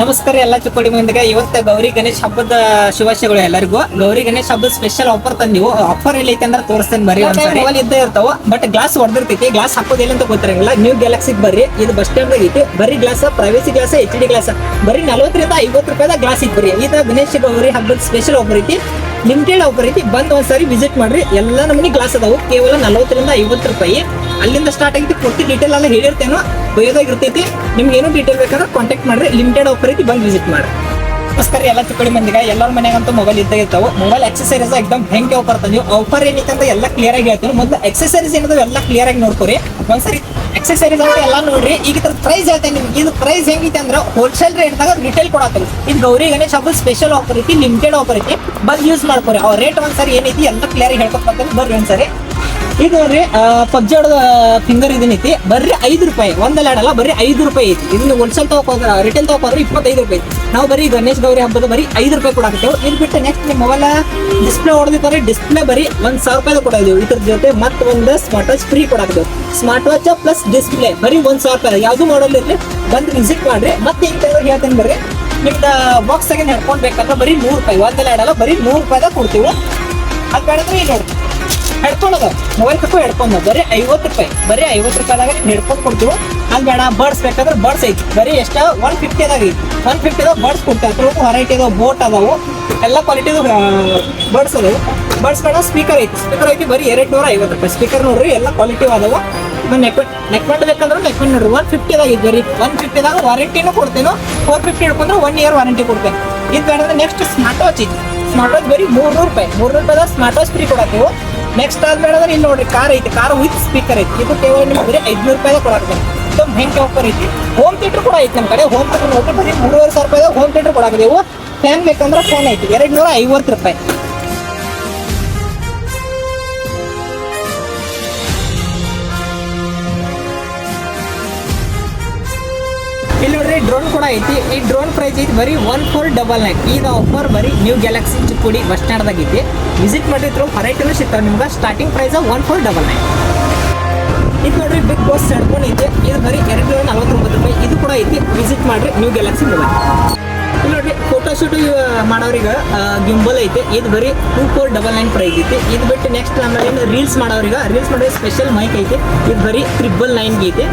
ನಮಸ್ಕಾರ ಎಲ್ಲ ಚಿಕ್ಕೋಡಿ ಮಂದಿಗೆ. ಇವತ್ತು ಗೌರಿ ಗಣೇಶ್ ಹಬ್ಬದ ಶುಭಾಶಯಗಳು ಎಲ್ಲರಿಗೂ. ಗೌರಿ ಗಣೇಶ್ ಹಬ್ಬದ ಸ್ಪೆಷಲ್ ಆಫರ್ ತಂದಿವು. ಆಫರ್ ಎಲ್ಲಿ ಐತೆ ಅಂದ್ರೆ ತೋರಿಸ್ತೇನೆ ಬರ್ರಿ. ಮೊಬೈಲ್ ಇದ್ದೇ ಇರ್ತಾವ, ಬಟ್ ಗ್ಲಾಸ್ ಹೊಡೆದಿರ್ತೈತಿ. ಗ್ಲಾಸ್ ಹಾಕೋದಿಲ್ಲ ಅಂತ ಗೊತ್ತಿರಂಗಿಲ್ಲ. ನ್ಯೂ ಗ್ಯಾಲಕ್ಸಿಗೆ ಬರ್ರಿ, ಇದು ಬಸ್ ಸ್ಟ್ಯಾಂಡ್ ಐತಿ. ಬರೀ glass, privacy glass, HD glass ಬರೀ 40 ರಿಂದ 50 ರೂಪಾಯಿದ ಗ್ಲಾಸ್ ಐತಿ. ಬರ್ರಿ, ಇದು ಗಣೇಶ್ ಗೌರಿ ಹಬ್ಬದ ಸ್ಪೆಷಲ್ ಆಫರ್ ಐತಿ, ಲಿಮಿಟೆಡ್ ಆಫರ್ ಐತಿ. ಬಂದ್ ಒಂದ್ಸರಿ ವಿಸಿಟ್ ಮಾಡ್ರಿ. ಎಲ್ಲ ನಮೂನಿ ಗ್ಲಾಸ್ ಅದಾವು, ಕೇವಲ 40 ರಿಂದ 50 ರೂಪಾಯಿ. ಅಲ್ಲಿಂದ ಸ್ಟಾರ್ಟ್ ಆಗೈತಿ. ಪೂರ್ತಿ ಡೀಟೇಲ್ ಎಲ್ಲ ಹೇಳಿರ್ತೇನೋ, ಬಯೋದಾಗಿರ್ತೈತಿ. ನಿಮ್ಗೆ ಏನು ಡೀಟೇಲ್ ಬೇಕಾದ್ರೆ ಕಾಂಟ್ಯಾಕ್ಟ್ ಮಾಡ್ರಿ. ಲಿಮಿಟೆಡ್ ಆಫರ್ ಐತಿ, ಬಂದು ವಿಸಿಟ್ ಮಾಡ್ರಿ. ನಮಸ್ಕಾರ ಎಲ್ಲ ಚಿಕ್ಕೋಡಿ ಮಂದಿಗೆ. ಎಲ್ಲರ ಮನೆಗಂತೂ ಮೊಬೈಲ್ ಇದ್ದೇ ಇರ್ತಾವೆ. ಮೊಬೈಲ್ ಆಕ್ಸೆಸರೀಸ್ ಎಕ್ದಮ್ ಹೆಂಗೆ ಆಫರ್ ತಂದೀವಿ. ಆಫರ್ ಏನೈತೆ ಅಂತ ಎಲ್ಲ ಕ್ಲಿಯರ್ ಆಗಿ ಹೇಳ್ತೀನಿ. ಮೊದಲು ಆಕ್ಸೆಸರೀಸ್ ಏನಾದ್ರು ಎಲ್ಲ ಕ್ಲಿಯರ್ ಆಗಿ ನೋಡ್ಕೊರಿ. ಒಂದ್ಸರಿ ಆಕ್ಸೆಸರೀಸ್ ಅಂತ ಎಲ್ಲ ನೋಡ್ರಿ. ಈಗ ಇದ್ರ ಪ್ರೈಸ್ ಹೇಳ್ತೇನೆ ನಿಮ್ಗೆ. ಇದು ಪ್ರೈಸ್ ಹೆಂಗೈತೆ ಅಂದ್ರೆ ಹೋಲ್ಸೇಲ್ ರೇಟ್ನಾಗ ರಿಟೇಲ್ ಕೊಡತ್ತೀವಿ. ಇದು ಗೌರಿ ಗಣೇಶ್ ಹಬ್ಬದ ಸ್ಪೆಷಲ್ ಆಫರ್ ಐತಿ, ಲಿಮಿಟೆಡ್ ಆಫರ್ ಐತಿ. ಬಂದು ಯೂಸ್ ಮಾಡ್ಕೊರಿ. ಅವ್ರ ರೇಟ್ ಒಂದ್ಸರಿ ಏನೈತಿ ಎಲ್ಲ ಕ್ಲಿಯರ್ ಆಗಿ ಹೇಳ್ಕೊಡ್ತೀನಿ. ಬರ್ರಿ ಒಂದ್ಸರಿ. ಇದು ನೋಡ್ರಿ, ಪಬ್ಜಿ ಆಡೋದ ಫಿಂಗರ್ ಇದನ್ನೈತಿ. ಬರ್ರಿ 5 ರೂಪಾಯಿ. ಒಂದಲ್ಲ ಆಡಲ್ಲ, ಬರೀ 5 ರೂಪಾಯಿ ಐತಿ. ಇದನ್ನ ಹೋಲ್ಸೇಲ್ ತಗೋದ್ರ ರಿಟೇಲ್ ತಗೋದ್ರೆ 25 ರೂಪಾಯಿ. ನಾವು ಬರೀ ಗಣೇಶ್ ಗೌರಿ ಹಬ್ಬದ ಬರೀ 5 ರೂಪಾಯಿ ಕೊಡಾಕ್ತೇವೆ. ಇದು ಬಿಟ್ಟು ನೆಕ್ಸ್ಟ್ ನಿಮ್ಮ ಮೊಬೈಲ್ ಡಿಸ್ಪ್ಲೇ ಹೊಡೆದಿದ್ದಾರೆ. ಡಿಸ್ಪ್ಲೇ ಬರೀ 1000 ರೂಪಾಯಿ ಕೊಡೋದು. ಇದ್ರ ಜೊತೆ ಮತ್ತೆ ಒಂದು ಸ್ಮಾರ್ಟ್ ವಾಚ್ ಫ್ರೀ ಕೊಡಾಕ್ತೇವೆ. ಸ್ಮಾರ್ಟ್ ವಾಚ್ ಪ್ಲಸ್ ಡಿಸ್ಪ್ಲೇ ಬರೀ 1000 ರೂಪಾಯಿ. ಯಾವ್ದು ಮಾಡಲ್ ಇರಲಿ, ಬಂದು ವಿಸಿಟ್ ಮಾಡ್ರಿ. ಮತ್ತೆ ಈಗ ಹೇಳ್ತೇನೆ ಬರ್ರಿ. ನಿಮ್ದು ಬಾಕ್ಸ್ ಆಗಿ ಹೆಡ್ಫೋನ್ ಬೇಕಂದ್ರೆ ಬರೀ 100 ರೂಪಾಯಿ. ಒಂದೆಲ್ಲ ಆಡಲ್ಲ, ಬರೀ 100 ರೂಪಾಯಿದಾಗ ಕೊಡ್ತೀವಿ. ಅದು ಬೇಡಂದ್ರೆ ಈಗ ನೋಡ್ರಿ, ಹೆಡ್ಫೋನ್ ಅದ, ಮೊಬೈಲ್ ಕಪ್ಪು ಹೆಡ್ಫೋನ್ ಬರೀ 50 ರೂಪಾಯಿ. ಬರೀ 50 ರೂಪಾಯಿದಾಗ ಹೆಡ್ಫೋನ್ ಕೊಡ್ತೀವಿ. ಅದು ಬೇಡ, ಬರ್ಡ್ಸ್ ಬೇಕಾದ್ರೆ ಬರ್ಡ್ಸ್ ಐತಿ. ಬರೀ ಎಷ್ಟ 150 ಐತಿ. 150 ಬರ್ಡ್ಸ್ ಕೊಡ್ತೇವೆ. ಅದ್ರೊಳಗೂ ವೆರೈಟಿ ಅದಾವ, ಬೋಟ್ ಅದಾವು, ಎಲ್ಲ ಕ್ವಾಲಿಟಿದು ಬರ್ಡ್ಸ್ ಅದಾವು. ಬರ್ಡ್ಸ್ ಬೇಡ, ಸ್ಪೀಕರ್ ಐತಿ. ಬರೀ 250 ರೂಪಾಯಿ. ಸ್ಪೀಕರ್ ನೋಡ್ರಿ, ಎಲ್ಲ ಕ್ವಾಲಿಟಿ ಅದಾವ. ನೆಕ್ಮೆಂಟ್ ಬೇಕಂದ್ರೆ ನೆಕ್ಮೆಂಟ್ ನೋಡ್ರಿ 150ದಾಗ ಐತಿ. ಬರೀ 150ದಾಗ ವಾರಂಟಿನೂ ಕೊಡ್ತೇನೆ. 450 ಹಿಡ್ಕೊಂಡ್ರೆ 1 ಇಯರ್ ವಾರಂಟಿ ಕೊಡ್ತೇನೆ. ಇದು ಬೇಡಂದ್ರೆ ನೆಕ್ಸ್ಟ್ ಸ್ಮಾರ್ಟ್ ವಾಚ್ ಐತಿ. ಸ್ಮಾರ್ಟ್ ವಾಚ್ ಬರೀ 300 ರೂಪಾಯಿ. 300 ರೂಪಾಯಿದಾಗ ಸ್ಮಾರ್ಟ್ ವಾಚ್ ಫ್ರೀ ಕೊಡಾಕ್ತೀವಿ. ನೆಕ್ಸ್ಟ್ ಆದ್ಮೇಲೆ ಇಲ್ಲಿ ನೋಡ್ರಿ, ಕಾರ್ ಐತಿ. ಕಾರ್ ವಿತ್ ಸ್ಪೀಕರ್ ಐತಿ. ಇದು ಕೇವಲ ನಿಮ್ಗೆ ಬರೀ 500 ರೂಪಾಯಿದಾಗ ಕೊಡಾಕ್ತೇವೆ. एकदम ಹೆಂಗೆ ಆಫರ್ ಐತಿ. ಹೋಮ್ ಥಿಯೇಟರ್ ಕೂಡ ಐತಿ ನಮ್ಮ ಕಡೆ. ಹೋಮ್ ಥಿಯೇಟರ್ ನೋಡ್ರಿ, ಬರೀ 3500 ರೂಪಾಯಿದಾಗ ಹೋಮ್ ಥಿಯೇಟರ್ ಕೊಡಾಕ್ತೇವೆ. ಫ್ಯಾನ್ ಬೇಕಂದ್ರೆ ಫ್ಯಾನ್ ಐತಿ, 250 ರೂಪಾಯಿ. ಇಲ್ಲಿ ನೋಡ್ರಿ, ಡ್ರೋನ್ ಕೂಡ ಐತಿ. ಈ ಡ್ರೋನ್ ಪ್ರೈಸ್ ಐತಿ ಬರೀ 1499. ಇದು ಆಫರ್ ಬರೀ ನ್ಯೂ ಗ್ಯಾಲಕ್ಸಿ ಚಿಕ್ಕೋಡಿ ಬಸ್ ಸ್ಟ್ಯಾಂಡ್ದಾಗ ಐತಿ. ವಿಸಿಟ್ ಮಾಡಿದ್ರು ವೆರೈಟಿನೂ ಸಿಗ್ತಾವೆ ನಿಮ್ಗೆ. Starting price 1499. ಇದು ನೋಡ್ರಿ, ಬಿಗ್ ಬಾಸ್ ಹೆಡ್ಫೋನ್ ಐತಿ. ಇದು ಬರೀ 249 ರೂಪಾಯಿ. ಇದು ಕೂಡ ಐತಿ. ವಿಸಿಟ್ ಮಾಡ್ರಿ, ನ್ಯೂ ಗ್ಯಾಲಕ್ಸಿ ಮೊಬೈಲ್. ಇಲ್ಲಿ ನೋಡ್ರಿ, ಫೋಟೋ ಶೂಟ್ ಮಾಡೋರಿಗೆ ಗಿಂಬಲ್ ಐತಿ. ಇದು ಬರೀ 2499 ಪ್ರೈಸ್ ಐತಿ. ಇದು ಬಿಟ್ಟು ನೆಕ್ಸ್ಟ್ ಆಮೇಲೆ ರೀಲ್ಸ್ ಮಾಡೋರಿಗೆ ಸ್ಪೆಷಲ್ ಮೈಕ್ ಐತಿ. ಇದು ಬರೀ 999 ಐತಿ.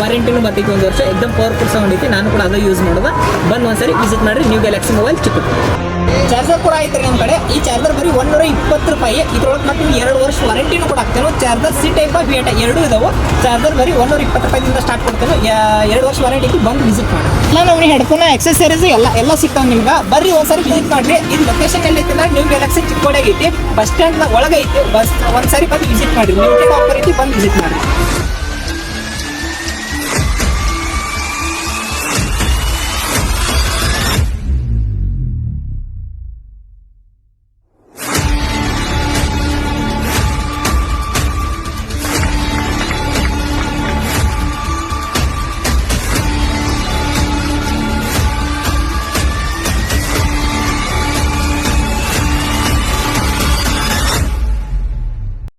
ವಾರಂಟಿನೂ ಬರ್ತೈತಿ 1 ವರ್ಷ. ಎಕ್ದಮ್ ಪವರ್ಫುಲ್ ಸೌಂಡ್ ಐತಿ. ನಾನು ಕೂಡ ಅದೇ ಯೂಸ್ ಮಾಡೋದು. ಬಂದು ಒಂದ್ಸರಿ ವಿಸಿಟ್ ಮಾಡ್ರಿ, ನ್ಯೂ ಗ್ಯಾಲಕ್ಸಿ ಮೊಬೈಲ್ ಚಿಕ್ಕ. ಚಾರ್ಜರ್ ಕೂಡ ಐತ್ರಿ ನಮ್ಮ ಕಡೆ. ಈ ಚಾರ್ಜರ್ ಬರೀ 120 ರೂಪಾಯಿ. ಇದ್ರೊಳಗೆ ಮತ್ತೆ 2 ವರ್ಷ ವಾರಂಟಿನೂ ಕೂಡ ಹಾಕ್ತೇವೆ. Charger C type V type ಎರಡೂ ಇದಾವೆ. ಚಾರ್ಜರ್ ಬರೀ 120 ರೂಪಾಯಿದಿಂದ ಸ್ಟಾರ್ಟ್ ಕೊಡ್ತೇವೆ. 2 ವರ್ಷ ವಾರಂಟಿ ಐತಿ. ಬಂದು ವಿಸಿಟ್ ಮಾಡಿ. ಇಲ್ಲ ನಮ್ಗೆ ಹೆಡ್ಫೋನ್ ಆಕ್ಸೆಸರೀಸ್ ಎಲ್ಲ ಸಿಗ್ತಾವೆ ನಿಮ್ಗೆ. ಬರ್ರಿ ಒಂದ್ಸರಿ ವಿಸಿಟ್ ಮಾಡ್ರಿ. ಇದು ಲೊಕೇಶನ್ ಎಲ್ಲಿ ಐತಿ ಅಂದ್ರೆ ನ್ಯೂ ಗ್ಯಾಲಕ್ಸಿ ಚಿಕ್ಕೋಡಿಯಾಗ ಐತಿ. ಬಸ್ ಸ್ಟ್ಯಾಂಡ್ ಒಳಗೆ ಐತಿ. ಒಂದ್ಸರಿ ಬಂದು ವಿಸಿಟ್ ಮಾಡ್ರಿ. ಲಿಮಿಟೆಡ್ ಆಫರ್ ಐತಿ, ಬಂದು ವಿಸಿಟ್ ಮಾಡಿ.